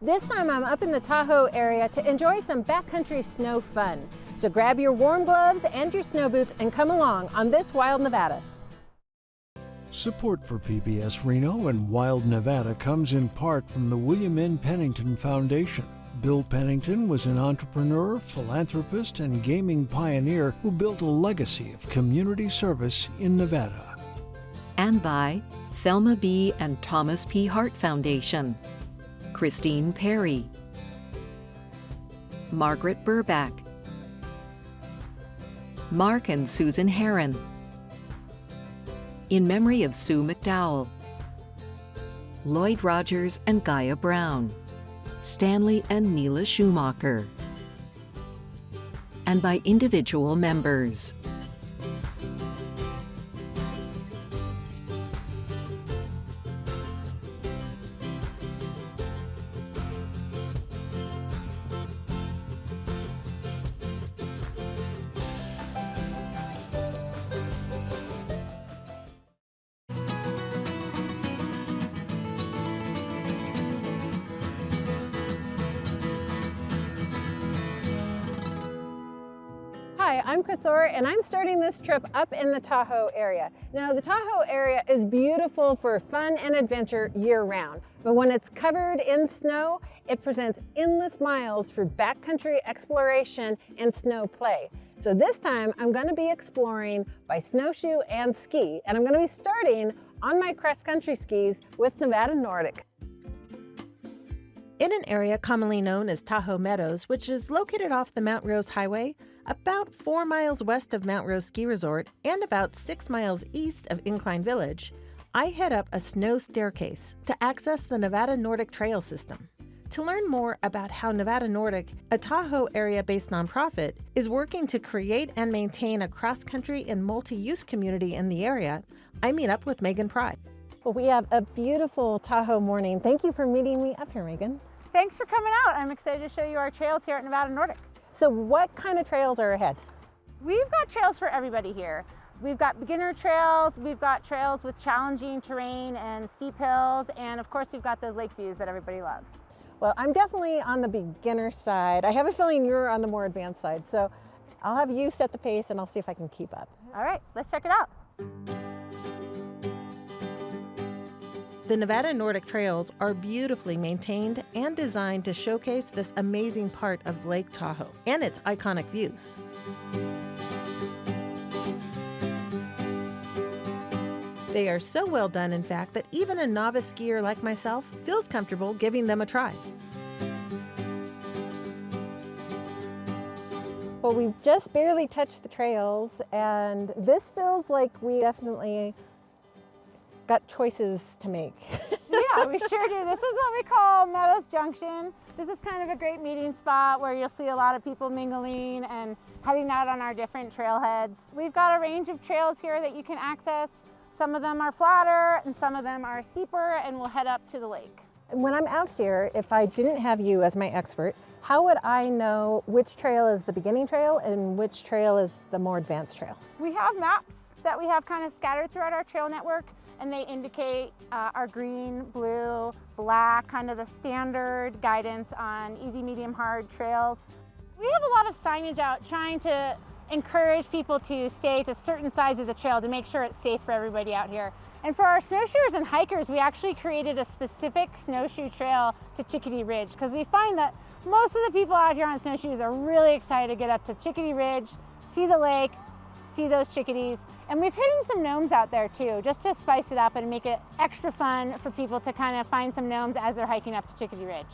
This time I'm up in the Tahoe area to enjoy some backcountry snow fun. So grab your warm gloves and your snow boots and come along on this Wild Nevada. Support for PBS Reno and Wild Nevada comes in part from the William N. Pennington Foundation. Bill Pennington was an entrepreneur, philanthropist, and gaming pioneer who built a legacy of community service in Nevada. And by Thelma B. and Thomas P. Hart Foundation, Christine Perry, Margaret Burback, Mark and Susan Herron, in memory of Sue McDowell, Lloyd Rogers and Gaia Brown, Stanley and Neela Schumacher, and by individual members. Hi, I'm Chris Orr, and I'm starting this trip up in the Tahoe area. Now, the Tahoe area is beautiful for fun and adventure year-round, but when it's covered in snow, it presents endless miles for backcountry exploration and snow play. So this time, I'm going to be exploring by snowshoe and ski, and I'm going to be starting on my cross-country skis with Nevada Nordic. In an area commonly known as Tahoe Meadows, which is located off the Mount Rose Highway, about 4 miles west of Mount Rose Ski Resort and about 6 miles east of Incline Village, I head up a snow staircase to access the Nevada Nordic Trail System. To learn more about how Nevada Nordic, a Tahoe area-based nonprofit, is working to create and maintain a cross-country and multi-use community in the area, I meet up with Megan Pry. Well, we have a beautiful Tahoe morning. Thank you for meeting me up here, Megan. Thanks for coming out. I'm excited to show you our trails here at Nevada Nordic. So what kind of trails are ahead? We've got trails for everybody here. We've got beginner trails, we've got trails with challenging terrain and steep hills, and of course we've got those lake views that everybody loves. Well, I'm definitely on the beginner side. I have a feeling you're on the more advanced side, so I'll have you set the pace and I'll see if I can keep up. All right, let's check it out. The Nevada Nordic trails are beautifully maintained and designed to showcase this amazing part of Lake Tahoe and its iconic views. They are so well done, in fact, that even a novice skier like myself feels comfortable giving them a try. Well, we've just barely touched the trails, and this feels like we definitely got choices to make. Yeah, we sure do. This is what we call Meadows Junction. This is kind of a great meeting spot where you'll see a lot of people mingling and heading out on our different trailheads. We've got a range of trails here that you can access. Some of them are flatter and some of them are steeper, and we'll head up to the lake. When I'm out here, if I didn't have you as my expert, how would I know which trail is the beginning trail and which trail is the more advanced trail? We have maps that we have kind of scattered throughout our trail network, and they indicate our green, blue, black, kind of the standard guidance on easy, medium, hard trails. We have a lot of signage out trying to encourage people to stay to certain sides of the trail to make sure it's safe for everybody out here. And for our snowshoers and hikers, we actually created a specific snowshoe trail to Chickadee Ridge, because we find that most of the people out here on snowshoes are really excited to get up to Chickadee Ridge, see the lake, see those chickadees. And we've hidden some gnomes out there too, just to spice it up and make it extra fun for people to kind of find some gnomes as they're hiking up to Chickadee Ridge.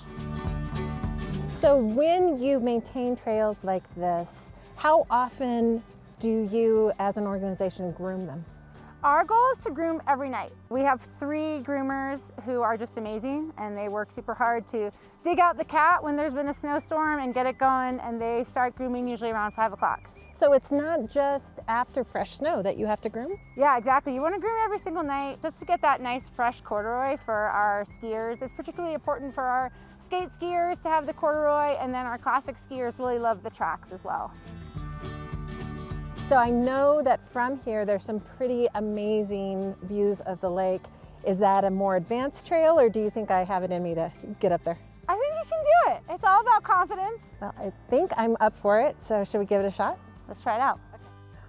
So when you maintain trails like this, how often do you as an organization groom them? Our goal is to groom every night. We have 3 groomers who are just amazing, and they work super hard to dig out the cat when there's been a snowstorm and get it going, and they start grooming usually around 5 o'clock. So it's not just after fresh snow that you have to groom? Yeah, exactly. You want to groom every single night just to get that nice fresh corduroy for our skiers. It's particularly important for our skate skiers to have the corduroy, and then our classic skiers really love the tracks as well. So I know that from here there's some pretty amazing views of the lake. Is that a more advanced trail, or do you think I have it in me to get up there? I think you It's all about confidence. Well, I think I'm up for it, so should we give it a shot? Let's try it out.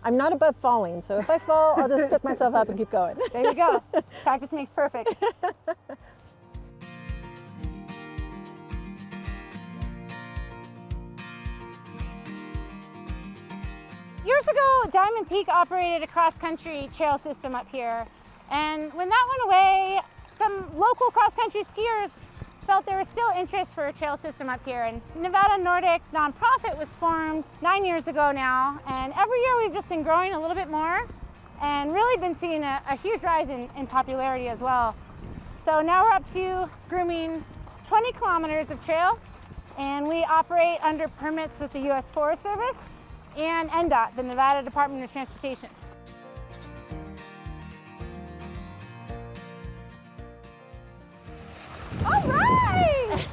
I'm not above falling, so if I fall, I'll just pick myself up and keep going. There you go. Practice makes perfect. Years ago, Diamond Peak operated a cross-country trail system up here. And when that went away, some local cross-country skiers felt there was still interest for a trail system up here. And Nevada Nordic nonprofit was formed 9 years ago now. And every year we've just been growing a little bit more and really been seeing a huge rise in popularity as well. So now we're up to grooming 20 kilometers of trail, and we operate under permits with the U.S. Forest Service and NDOT, the Nevada Department of Transportation. All right!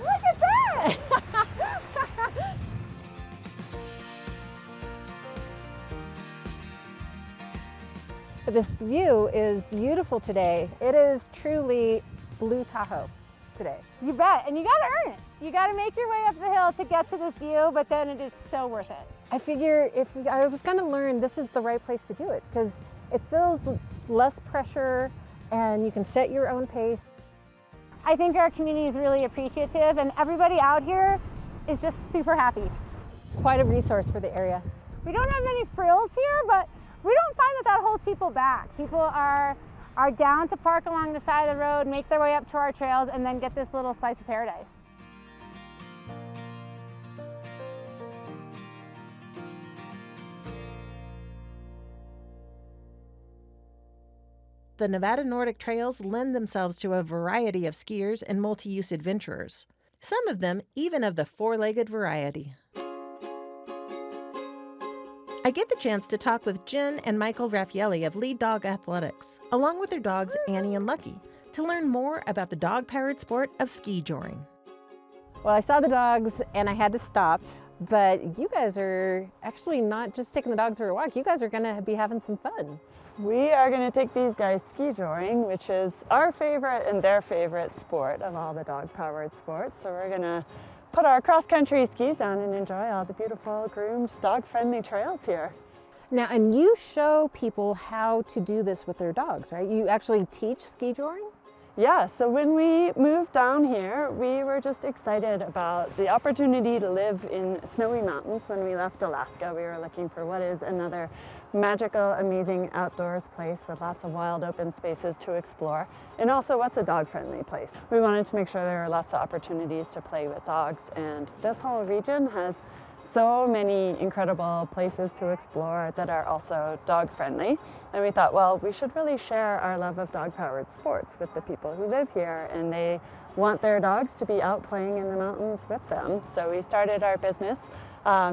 Look at that! This view is beautiful today. It is truly blue Tahoe today. You bet, and you gotta earn it. You gotta make your way up the hill to get to this view, but then it is so worth it. I figure if I was gonna learn, this is the right place to do it because it feels less pressure and you can set your own pace. I think our community is really appreciative, and everybody out here is just super happy. Quite a resource for the area. We don't have many frills here, but we don't find that holds people back. People are down to park along the side of the road, make their way up to our trails, and then get this little slice of paradise. The Nevada Nordic trails lend themselves to a variety of skiers and multi-use adventurers, some of them even of the four-legged variety. I get the chance to talk with Jen and Michael Raffaelli of Lead Dog Athletics, along with their dogs Annie and Lucky, to learn more about the dog-powered sport of skijoring. Well, I saw the dogs and I had to stop, but you guys are actually not just taking the dogs for a walk, you guys are gonna be having some fun. We are going to take these guys skijoring, which is our favorite and their favorite sport of all the dog-powered sports. So we're going to put our cross-country skis on and enjoy all the beautiful, groomed, dog-friendly trails here. Now, and you show people how to do this with their dogs, right? You actually teach skijoring? Yeah, so when we moved down here, we were just excited about the opportunity to live in snowy mountains. When we left Alaska, we were looking for what is another magical, amazing outdoors place with lots of wild open spaces to explore, and also what's a dog-friendly place. We wanted to make sure there were lots of opportunities to play with dogs, and this whole region has so many incredible places to explore that are also dog-friendly. And we thought, well, we should really share our love of dog-powered sports with the people who live here, and they want their dogs to be out playing in the mountains with them. So we started our business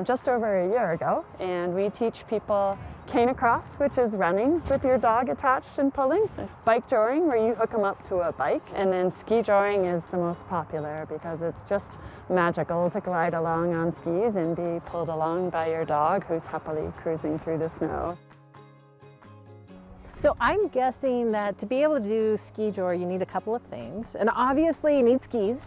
just over a year ago, and we teach people canocross, which is running with your dog attached and pulling, bike joring, where you hook them up to a bike, and then ski joring is the most popular because it's just magical to glide along on skis and be pulled along by your dog who's happily cruising through the snow. So I'm guessing that to be able to do ski jor, you need a couple of things. And obviously you need skis,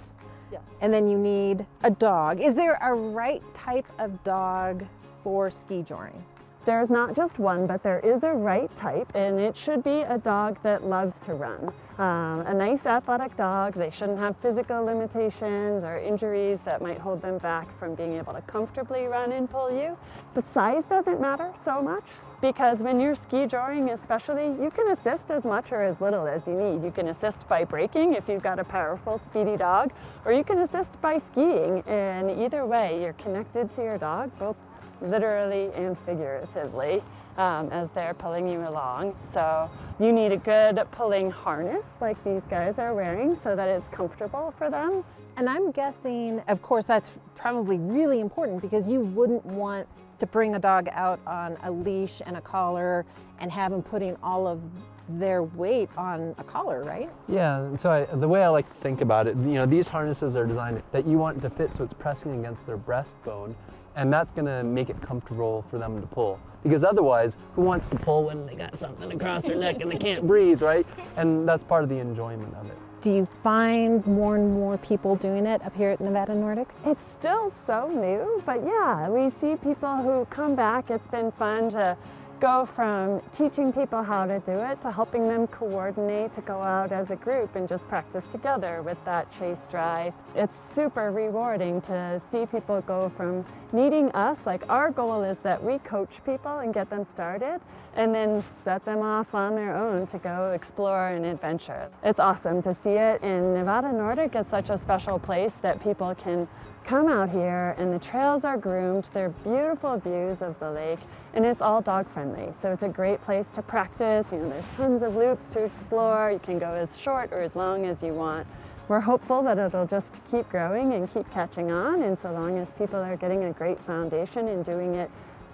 and then you need a dog. Is there a right type of dog for ski joring? There's not just one, but there is a right type, and it should be a dog that loves to run. A nice athletic dog. They shouldn't have physical limitations or injuries that might hold them back from being able to comfortably run and pull you. But size doesn't matter so much, because when you're ski joring especially, you can assist as much or as little as you need. You can assist by braking if you've got a powerful, speedy dog, or you can assist by skiing, and either way, you're connected to your dog, both literally and figuratively, as they're pulling you along. So you need a good pulling harness like these guys are wearing so that it's comfortable for them. And I'm guessing, of course, that's probably really important because you wouldn't want to bring a dog out on a leash and a collar and have them putting all of their weight on a collar, right? Yeah, so the way I like to think about it, these harnesses are designed that you want it to fit so it's pressing against their breastbone, and that's gonna make it comfortable for them to pull. Because otherwise, who wants to pull when they got something across their neck and they can't breathe, right? And that's part of the enjoyment of it. Do you find more and more people doing it up here at Nevada Nordic? It's still so new, but yeah, we see people who come back. It's been fun to go from teaching people how to do it to helping them coordinate to go out as a group and just practice together with that chase drive. It's super rewarding to see people go from needing us, like our goal is that we coach people and get them started and then set them off on their own to go explore and adventure. It's awesome to see it in Nevada Nordic. It's such a special place that people can come out here and the trails are groomed. They're beautiful views of the lake and it's all dog friendly. So it's a great place to practice. You know, there's tons of loops to explore. You can go as short or as long as you want. We're hopeful that it'll just keep growing and keep catching on. And so long as people are getting a great foundation and doing it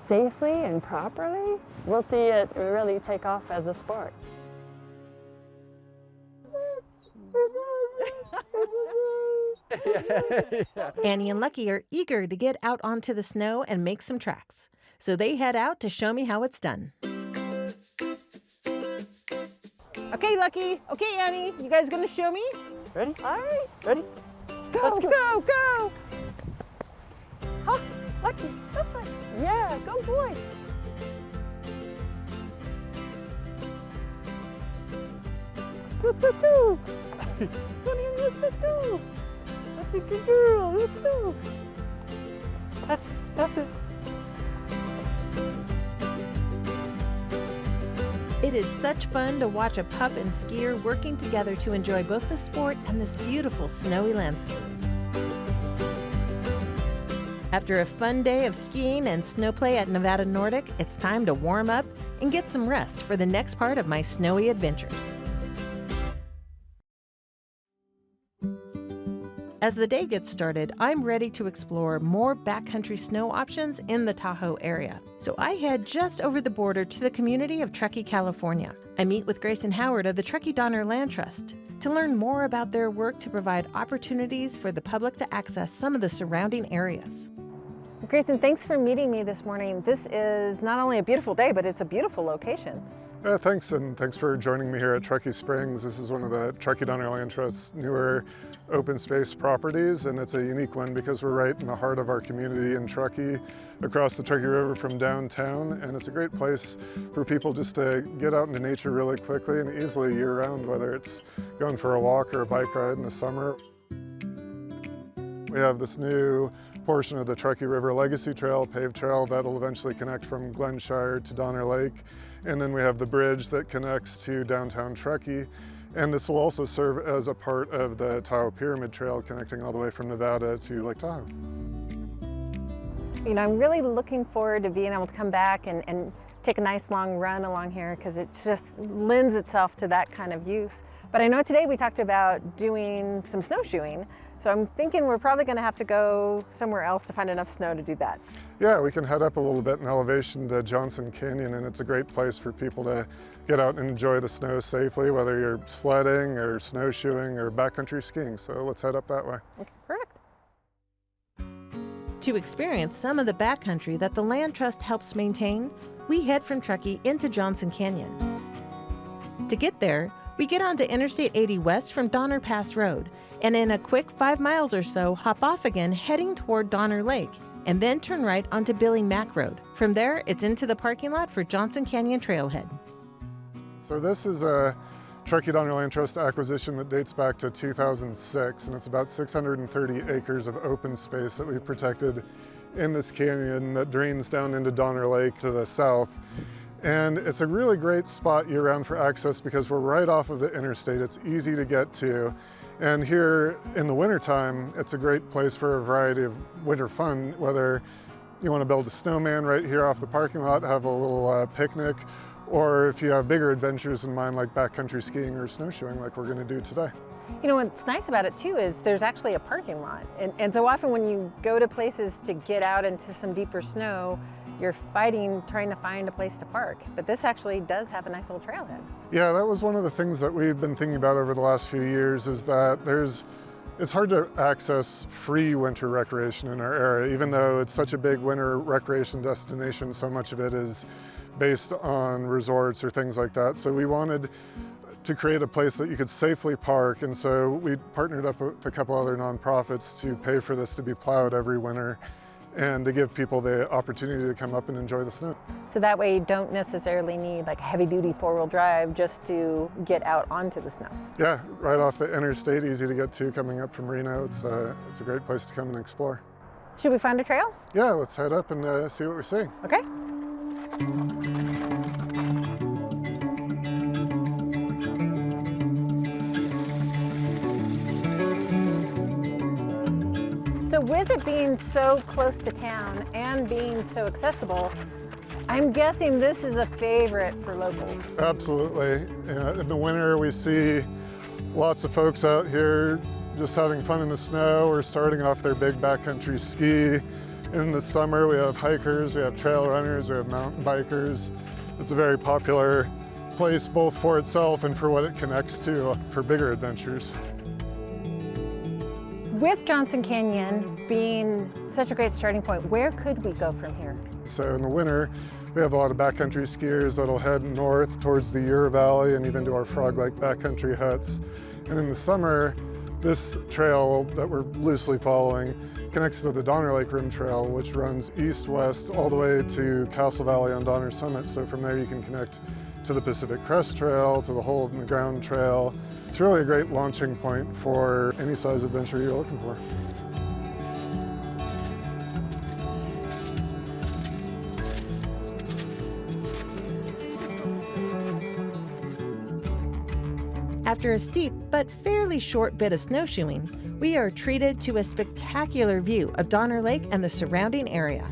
safely and properly, we'll see it really take off as a sport. Annie and Lucky are eager to get out onto the snow and make some tracks. So they head out to show me how it's done. Okay, Lucky. Okay, Annie. You guys gonna show me? Ready? All right. Ready? Go, Let's go, go. Oh, Lucky, this way. Yeah, go boy. Go. Let's go. That's a good girl. Let's go. That's it. It is such fun to watch a pup and skier working together to enjoy both the sport and this beautiful snowy landscape. After a fun day of skiing and snow play at Nevada Nordic, it's time to warm up and get some rest for the next part of my snowy adventures. As the day gets started, I'm ready to explore more backcountry snow options in the Tahoe area. So I head just over the border to the community of Truckee, California. I meet with Grayson Howard of the Truckee Donner Land Trust to learn more about their work to provide opportunities for the public to access some of the surrounding areas. Grayson, thanks for meeting me this morning. This is not only a beautiful day, but it's a beautiful location. Thanks, and thanks for joining me here at Truckee Springs. This is one of the Truckee Donner Land Trust's newer open space properties, and it's a unique one because we're right in the heart of our community in Truckee, across the Truckee River from downtown, and it's a great place for people just to get out into nature really quickly and easily year-round, whether it's going for a walk or a bike ride in the summer. We have this new portion of the Truckee River Legacy Trail, paved trail, that'll eventually connect from Glenshire to Donner Lake. And then we have the bridge that connects to downtown Truckee. And this will also serve as a part of the Tahoe Pyramid Trail connecting all the way from Nevada to Lake Tahoe. You know, I'm really looking forward to being able to come back and take a nice long run along here because it just lends itself to that kind of use. But I know today we talked about doing some snowshoeing. So I'm thinking we're probably going to have to go somewhere else to find enough snow to do that. Yeah, we can head up a little bit in elevation to Johnson Canyon, and it's a great place for people to get out and enjoy the snow safely, whether you're sledding or snowshoeing or backcountry skiing. So let's head up that way. Okay, perfect. To experience some of the backcountry that the Land Trust helps maintain, we head from Truckee into Johnson Canyon. To get there, we get onto Interstate 80 west from Donner Pass Road, and in a quick 5 miles or so, hop off again heading toward Donner Lake, and then turn right onto Billy Mack Road. From there, it's into the parking lot for Johnson Canyon Trailhead. So this is a Truckee Donner Land Trust acquisition that dates back to 2006, and it's about 630 acres of open space that we've protected in this canyon that drains down into Donner Lake to the south. And it's a really great spot year-round for access because we're right off of the interstate. It's easy to get to. And here in the wintertime, it's a great place for a variety of winter fun, whether you want to build a snowman right here off the parking lot, have a little picnic, or if you have bigger adventures in mind like backcountry skiing or snowshoeing like we're going to do today. You know, what's nice about it too is there's actually a parking lot. And so often when you go to places to get out into some deeper snow, you're fighting trying to find a place to park. But this actually does have a nice little trailhead. Yeah, that was one of the things that we've been thinking about over the last few years is that it's hard to access free winter recreation in our area. Even though it's such a big winter recreation destination, so much of it is based on resorts or things like that. So we wanted to create a place that you could safely park, and so we partnered up with a couple other nonprofits to pay for this to be plowed every winter and to give people the opportunity to come up and enjoy the snow. So that way you don't necessarily need like heavy-duty four-wheel drive just to get out onto the snow. Yeah, right off the interstate, easy to get to coming up from Reno. It's a great place to come and explore. Should we find a trail? Yeah, let's head up and see what we're seeing. Okay. So with it being so close to town and being so accessible, I'm guessing this is a favorite for locals. Absolutely. In the winter, we see lots of folks out here just having fun in the snow or starting off their big backcountry ski. In the summer, we have hikers, we have trail runners, we have mountain bikers. It's a very popular place both for itself and for what it connects to for bigger adventures. With Johnson Canyon being such a great starting point, where could we go from here? So in the winter, we have a lot of backcountry skiers that'll head north towards the Sierra Valley and even to our Frog Lake backcountry huts. And in the summer, this trail that we're loosely following connects to the Donner Lake Rim Trail, which runs east-west all the way to Castle Valley on Donner Summit. So from there you can connect to the Pacific Crest Trail, to the Hole in the Ground Trail. It's really a great launching point for any size adventure you're looking for. After a steep but fairly short bit of snowshoeing, we are treated to a spectacular view of Donner Lake and the surrounding area.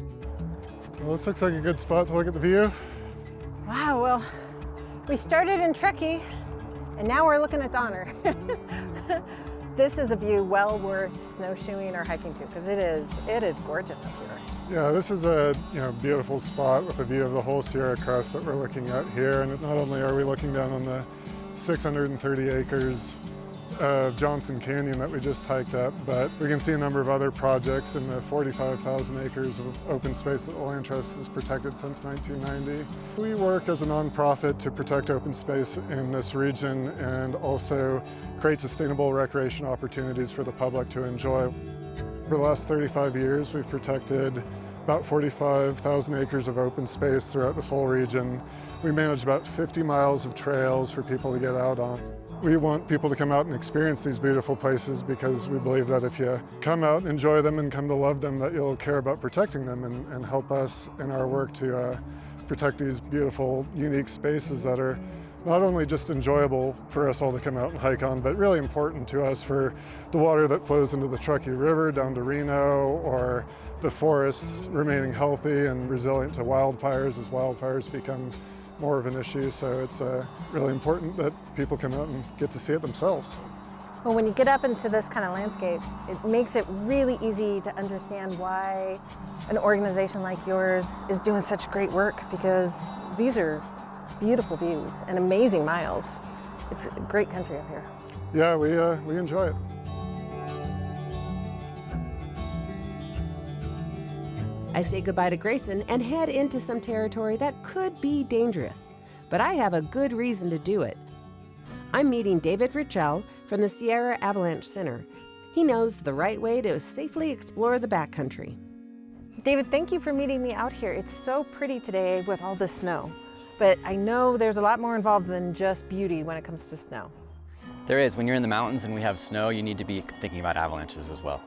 Well, this looks like a good spot to look at the view. Wow, well, we started in Truckee and now we're looking at Donner. This is a view well worth snowshoeing or hiking to because it is gorgeous up here. Yeah, this is a beautiful spot with a view of the whole Sierra Crest that we're looking at here. And not only are we looking down on the 630 acres of Johnson Canyon that we just hiked up, but we can see a number of other projects in the 45,000 acres of open space that the Land Trust has protected since 1990. We work as a nonprofit to protect open space in this region and also create sustainable recreation opportunities for the public to enjoy. For the last 35 years, we've protected about 45,000 acres of open space throughout this whole region. We manage about 50 miles of trails for people to get out on. We want people to come out and experience these beautiful places because we believe that if you come out and enjoy them and come to love them, that you'll care about protecting them and help us in our work to protect these beautiful, unique spaces that are not only just enjoyable for us all to come out and hike on, but really important to us for the water that flows into the Truckee River down to Reno, or the forests remaining healthy and resilient to wildfires as wildfires become more of an issue. So it's really important that people come out and get to see it themselves. Well, when you get up into this kind of landscape, it makes it really easy to understand why an organization like yours is doing such great work, because these are beautiful views and amazing miles. It's a great country up here. Yeah, we enjoy it. I say goodbye to Grayson and head into some territory that could be dangerous, but I have a good reason to do it. I'm meeting David Richell from the Sierra Avalanche Center. He knows the right way to safely explore the backcountry. David, thank you for meeting me out here. It's so pretty today with all the snow, but I know there's a lot more involved than just beauty when it comes to snow. There is. When you're in the mountains and we have snow, you need to be thinking about avalanches as well.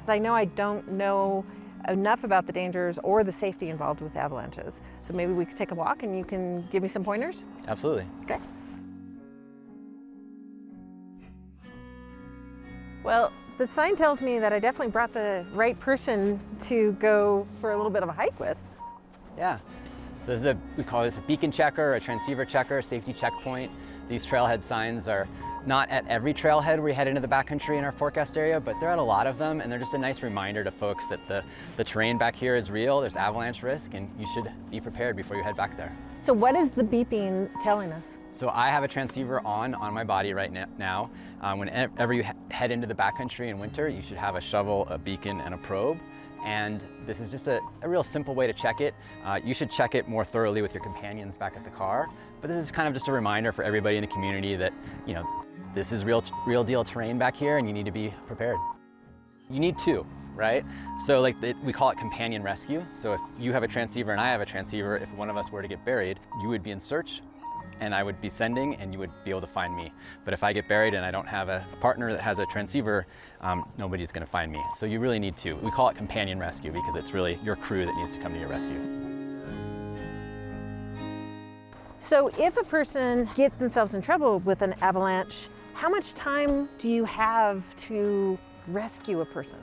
I know I don't know enough about the dangers or the safety involved with avalanches. So maybe we could take a walk and you can give me some pointers? Absolutely. Okay. Well, the sign tells me that I definitely brought the right person to go for a little bit of a hike with. Yeah. So this is we call this a beacon checker, a transceiver checker, safety checkpoint. These trailhead signs are not at every trailhead we head into the backcountry in our forecast area, but they're at a lot of them, and they're just a nice reminder to folks that the terrain back here is real, there's avalanche risk, and you should be prepared before you head back there. So what is the beeping telling us? So I have a transceiver on my body right now. Whenever you head into the backcountry in winter, you should have a shovel, a beacon, and a probe. And this is just a real simple way to check it. You should check it more thoroughly with your companions back at the car, but this is kind of just a reminder for everybody in the community that, you know, this is real deal terrain back here and you need to be prepared. You need two, right? So like we call it companion rescue. So if you have a transceiver and I have a transceiver, if one of us were to get buried, you would be in search and I would be sending and you would be able to find me. But if I get buried and I don't have a partner that has a transceiver, nobody's gonna find me. So you really need two. We call it companion rescue because it's really your crew that needs to come to your rescue. So if a person gets themselves in trouble with an avalanche, how much time do you have to rescue a person?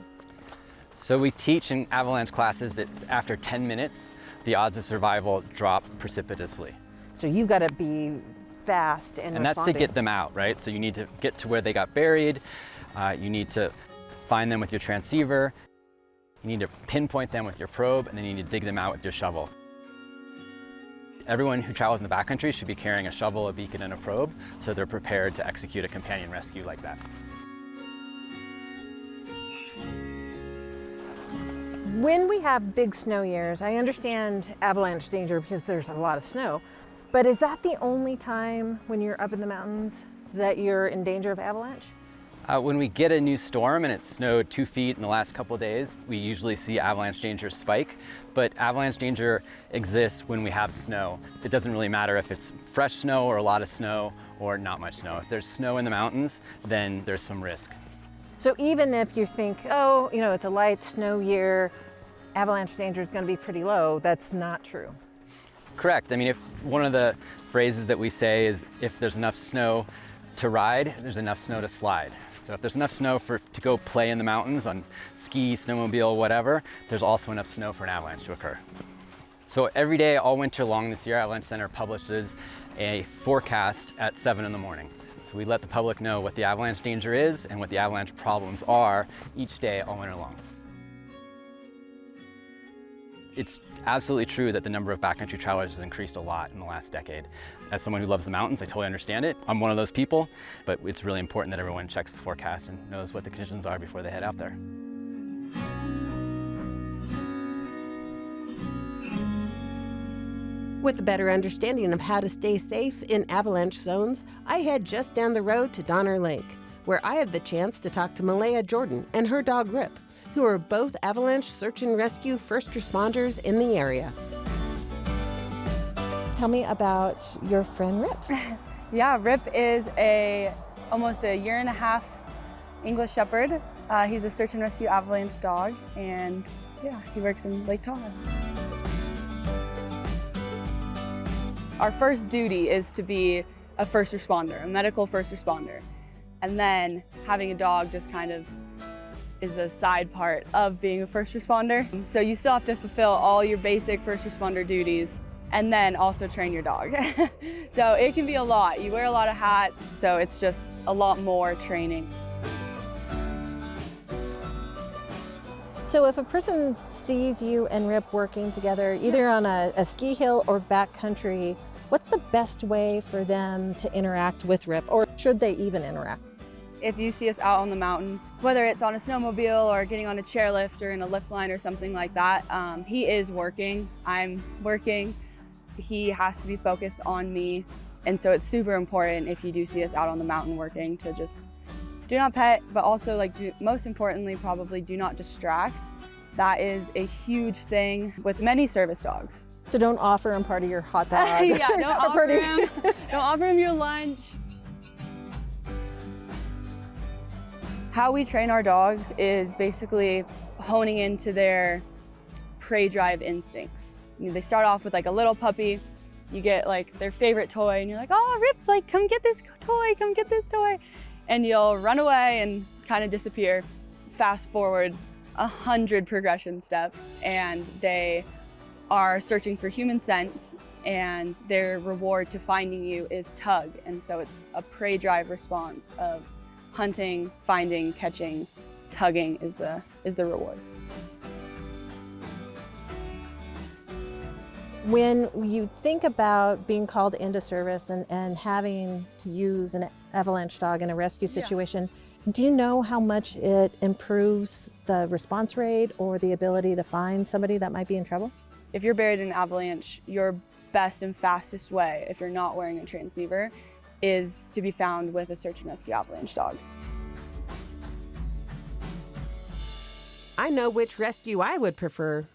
So we teach in avalanche classes that after 10 minutes, the odds of survival drop precipitously. So you've got to be fast and that's to get them out, right? So you need to get to where they got buried. You need to find them with your transceiver. You need to pinpoint them with your probe, and then you need to dig them out with your shovel. Everyone who travels in the backcountry should be carrying a shovel, a beacon, and a probe, so they're prepared to execute a companion rescue like that. When we have big snow years, I understand avalanche danger because there's a lot of snow, but is that the only time when you're up in the mountains that you're in danger of avalanche? When we get a new storm and it snowed 2 feet in the last couple of days, we usually see avalanche danger spike, but avalanche danger exists when we have snow. It doesn't really matter if it's fresh snow or a lot of snow or not much snow. If there's snow in the mountains, then there's some risk. So even if you think, oh, you know, it's a light snow year, avalanche danger is going to be pretty low, that's not true. Correct. I mean, if one of the phrases that we say is if there's enough snow to ride, there's enough snow to slide. So if there's enough snow to go play in the mountains on ski, snowmobile, whatever, there's also enough snow for an avalanche to occur. So every day, all winter long, the Sierra Avalanche Center publishes a forecast at 7 in the morning. So we let the public know what the avalanche danger is and what the avalanche problems are each day all winter long. It's absolutely true that the number of backcountry travelers has increased a lot in the last decade. As someone who loves the mountains, I totally understand it. I'm one of those people, but it's really important that everyone checks the forecast and knows what the conditions are before they head out there. With a better understanding of how to stay safe in avalanche zones, I head just down the road to Donner Lake, where I have the chance to talk to Malaya Jordan and her dog Rip, who are both avalanche search and rescue first responders in the area. Tell me about your friend Rip. Yeah, Rip is almost a 1.5 year English Shepherd. He's a search and rescue avalanche dog, and yeah, he works in Lake Tahoe. Our first duty is to be a first responder, a medical first responder. And then having a dog just kind of is a side part of being a first responder. So you still have to fulfill all your basic first responder duties and then also train your dog. So it can be a lot. You wear a lot of hats, so it's just a lot more training. So if a person sees you and Rip working together, either on a ski hill or backcountry, what's the best way for them to interact with Rip, or should they even interact? If you see us out on the mountain, whether it's on a snowmobile or getting on a chairlift or in a lift line or something like that, he is working, I'm working. He has to be focused on me. And so it's super important if you do see us out on the mountain working to just do not pet, but also most importantly, probably do not distract. That is a huge thing with many service dogs. So don't offer him part of your hot dog. Yeah, don't offer him your lunch. How we train our dogs is basically honing into their prey drive instincts. They start off with a little puppy. You get their favorite toy and you're like, oh, Rip, come get this toy, come get this toy. And you'll run away and kind of disappear. Fast forward 100 progression steps and they are searching for human scent, and their reward to finding you is tug. And so it's a prey drive response of hunting, finding, catching. Tugging is the reward. When you think about being called into service and having to use an avalanche dog in a rescue situation, Do you know how much it improves the response rate or the ability to find somebody that might be in trouble? If you're buried in an avalanche, your best and fastest way, if you're not wearing a transceiver, is to be found with a search and rescue avalanche dog. I know which rescue I would prefer.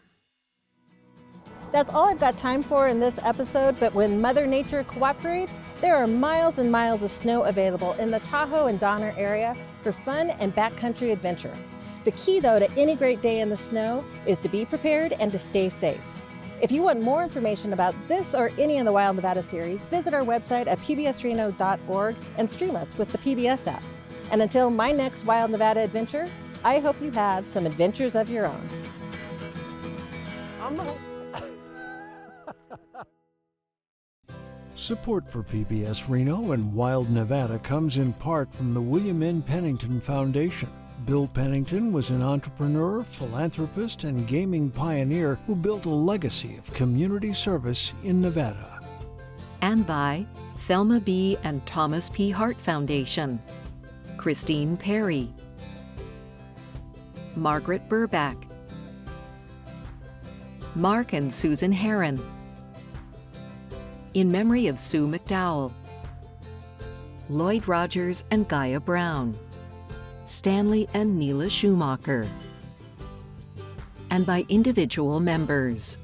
That's all I've got time for in this episode, but when Mother Nature cooperates, there are miles and miles of snow available in the Tahoe and Donner area for fun and backcountry adventure. The key, though, to any great day in the snow is to be prepared and to stay safe. If you want more information about this or any of the Wild Nevada series, visit our website at pbsreno.org and stream us with the PBS app. And until my next Wild Nevada adventure, I hope you have some adventures of your own. Support for PBS Reno and Wild Nevada comes in part from the William N. Pennington Foundation. Bill Pennington was an entrepreneur, philanthropist, and gaming pioneer who built a legacy of community service in Nevada. And by Thelma B. and Thomas P. Hart Foundation, Christine Perry, Margaret Burback, Mark and Susan Herron, in memory of Sue McDowell, Lloyd Rogers and Gaia Brown, Stanley and Neela Schumacher, and by individual members.